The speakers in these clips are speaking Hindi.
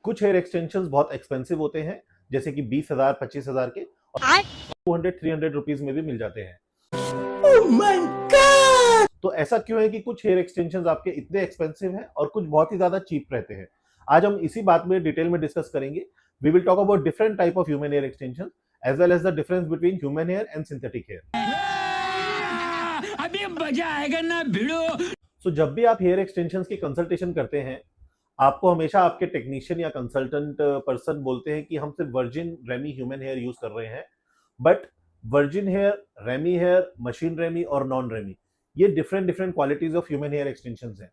कुछ हेयर एक्सटेंशंस बहुत एक्सपेंसिव होते हैं, जैसे कि 20,000 25,000 के, और 200-300 रुपीज में भी मिल जाते हैं। Oh my God! तो ऐसा क्यों है कि कुछ हेयर एक्सटेंशंस आपके इतने एक्सपेंसिव हैं और कुछ बहुत ही ज्यादा चीप रहते हैं? आज हम इसी बात में डिटेल में डिस्कस करेंगे। We will talk about different type of human hair extension as well as the difference between human hair and synthetic hair. अभी मजा आएगा ना भिड़ो। सो जब भी आप हेयर एक्सटेंशंस की कंसल्टेशन करते हैं, आपको हमेशा आपके टेक्नीशियन या कंसल्टेंट पर्सन बोलते हैं कि हम सिर्फ virgin remy human hair use कर रहे हैं। But virgin hair, remy hair, machine remy और नॉन रेमी, ये different qualities of human hair extensions हैं।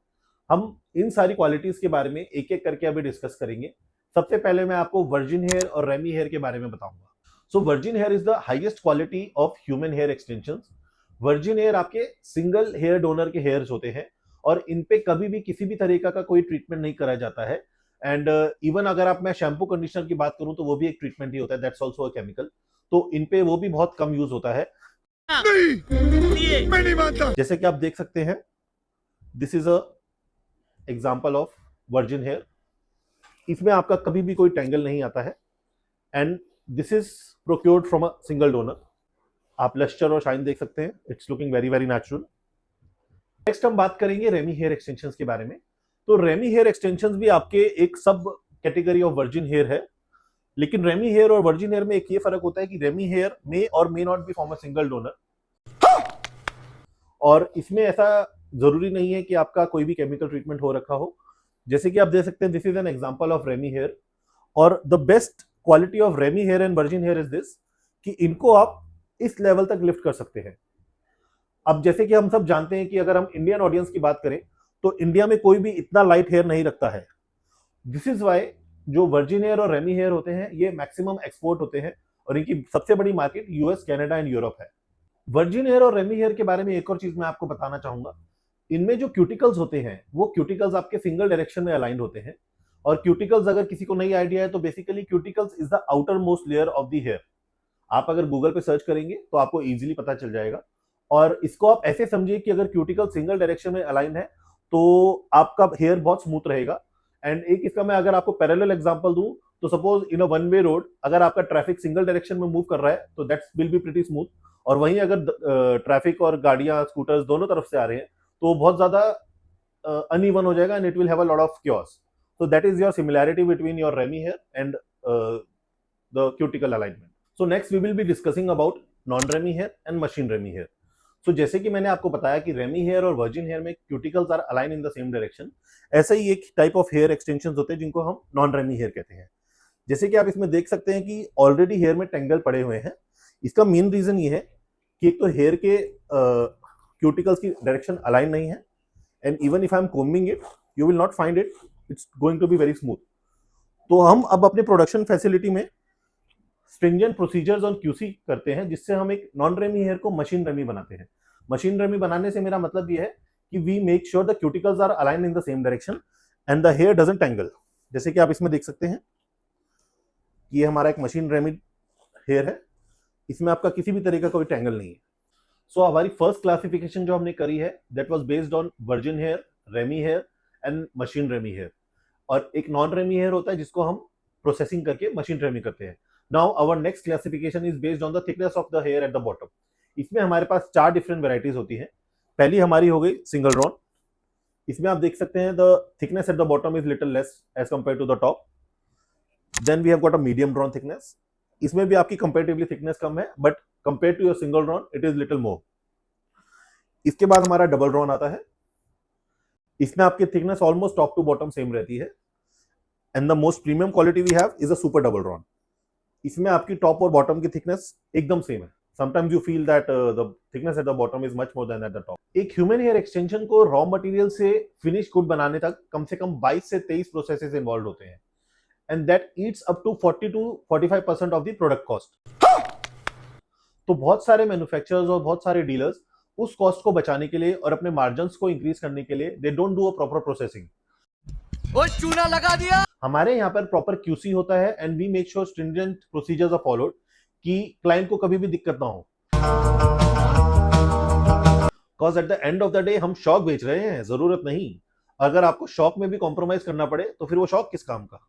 हम इन सारी क्वालिटीज के बारे में एक एक करके अभी डिस्कस करेंगे। सबसे पहले मैं आपको वर्जिन हेयर और रेमी हेयर के बारे में बताऊंगा। So virgin hair is the highest quality of human hair extensions. Virgin hair आपके सिंगल हेयर डोनर के हेयर्स होते हैं और इन पे कभी भी किसी भी तरीका का कोई ट्रीटमेंट नहीं करा जाता है। एंड इवन अगर आप मैं शैम्पू कंडीशनर की बात करूं तो वो भी एक ट्रीटमेंट ही होता है, दैट्स आल्सो अ केमिकल। तो इन पे वो भी बहुत कम यूज होता है। नहीं, मैं नहीं मानता। जैसे कि आप देख सकते हैं, this is a example of virgin hair. इसमें आपका कभी भी कोई टैंगल नहीं आता है and this is procured from a single donor. आप लस्टर और शाइन देख सकते हैं, it's looking very natural. Next हम बात करेंगे रेमी हेयर एक्सटेंशंस के बारे में। तो रेमी हेयर एक्सटेंशंस भी आपके एक सब कैटेगरी ऑफ वर्जिन हेयर है, लेकिन रेमी हेयर और वर्जिन हेयर में एक ये फर्क होता है कि रेमी हेयर मे और may not be from a single donor, और इसमें ऐसा जरूरी नहीं है कि आपका कोई भी केमिकल ट्रीटमेंट हो रखा हो। जैसे कि आप देख सकते हैं, this is an example of remy hair. और the best quality of remy hair and virgin hair is this कि इनको आप इस लेवल तक लिफ्ट कर सकते हैं। अब जैसे कि हम सब जानते हैं कि अगर हम इंडियन ऑडियंस की बात करें तो इंडिया में कोई भी इतना लाइट हेयर नहीं रखता है। दिस इज वाई जो वर्जिन हेयर और रेमी हेयर होते हैं ये मैक्सिमम एक्सपोर्ट होते हैं और इनकी सबसे बड़ी market US, Canada and Europe है। वर्जिन हेयर और रेमी हेयर के बारे में एक और चीज मैं आपको बताना चाहूंगा। इनमें जो क्यूटिकल्स होते हैं वो क्यूटिकल्स आपके सिंगल डायरेक्शन में अलाइंड होते हैं। और क्यूटिकल्स, अगर किसी को नहीं आइडिया है, तो basically cuticles is the outer most layer of the hair. आप अगर गूगल पे सर्च करेंगे तो आपको इजीली पता चल जाएगा। और इसको आप ऐसे समझिए कि अगर क्यूटिकल सिंगल डायरेक्शन में अलाइन है तो आपका हेयर बहुत स्मूथ रहेगा। एंड एक इसका मैं अगर आपको पैरेलल एग्जांपल दूं तो suppose in a one way road अगर आपका ट्रैफिक सिंगल डायरेक्शन में मूव कर रहा है तो that's will be pretty smooth. और वहीं अगर ट्रैफिक और गाड़ियां, स्कूटर्स दोनों तरफ से आ रहे हैं तो बहुत ज्यादा अनइवन हो जाएगा and it will have a lot of chaos. So that is your similarity between your Remy hair and the cuticle alignment. So next we will be discussing about non-Remy hair and machine Remy hair. So जैसे कि मैंने आपको बताया कि Remy hair और virgin hair में cuticles are aligned in the same direction, ऐसे ही एक टाइप ऑफ हेयर एक्सटेंशंस होते हैं जिनको हम नॉन रेमी हेयर कहते हैं। जैसे कि आप इसमें देख सकते हैं कि ऑलरेडी हेयर में टेंगल पड़े हुए हैं। इसका मेन रीजन ये है कि एक तो हेयर के क्यूटिकल्स की डायरेक्शन अलाइन नहीं है and even if I am combing it you will not find it, it's going to be very smooth. तो हम अब अपने प्रोडक्शन फैसिलिटी में स्ट्रिंजेंट प्रोसीजर्स ऑन क्यूसी करते हैं जिससे हम एक नॉन रेमी हेयर को मशीन रेमी बनाते हैं। मशीन रेमी बनाने से मेरा मतलब ये है कि we make sure the cuticles are align in the same direction and the hair doesn't tangle. जैसे कि आप इसमें देख सकते हैं कि ये हमारा एक मशीन रेमी हेयर है, इसमें आपका किसी भी तरीके का कोई टैंगल नहीं है। सो हमारी फर्स्ट क्लासिफिकेशन जो हमने करी है that was based on virgin hair, remy hair and machine remy hair. और एक नॉन रेमी हेयर होता है जिसको हम प्रोसेसिंग करके मशीन रेमी करते हैं। Now our next classification is based on the thickness of the hair at the bottom. इसमें हमारे पास 4 डिफरेंट वेराइटीज होती हैं। पहली हमारी हो गई सिंगल ड्रॉन। इसमें आप देख सकते हैं the thickness at the bottom is little less as compare to the top. Then we have got a medium drawn thickness. इसमें भी आपकी कंपेरेटिवली थिकनेस कम है but compare to your single drawn it is little more. इसके बाद हमारा डबल ड्रॉन आता है। इसमें आपकी thickness almost top to bottom same रहती है and the most premium quality we have is a super double drawn. इसमें आपकी टॉप और बॉटम की थिकनेस एकदम सेम है। Sometimes you feel that the thickness at the bottom is much more than at the top. एक ह्यूमन हेयर एक्सटेंशन को रॉ मटेरियल से फिनिश गुड बनाने तक कम से कम 22 से 23 प्रोसेसेस इन्वॉल्व होते हैं and that eats up to 40 to 45% of the product cost. तो बहुत सारे मैन्युफैक्चरर्स और बहुत सारे डीलर्स उस कॉस्ट को बचाने के लिए और अपने मार्जिन्स को इंक्रीज करने के लिए they don't do a proper processing. वो चूना लगा दिया। हमारे यहाँ पर प्रॉपर क्यूसी होता है and we make sure stringent procedures are followed कि क्लाइंट को कभी भी दिक्कत ना हो। Because at the end of the day हम शॉक बेच रहे हैं, जरूरत नहीं। अगर आपको शॉक में भी कॉम्प्रोमाइज करना पड़े तो फिर वो शॉक किस काम का।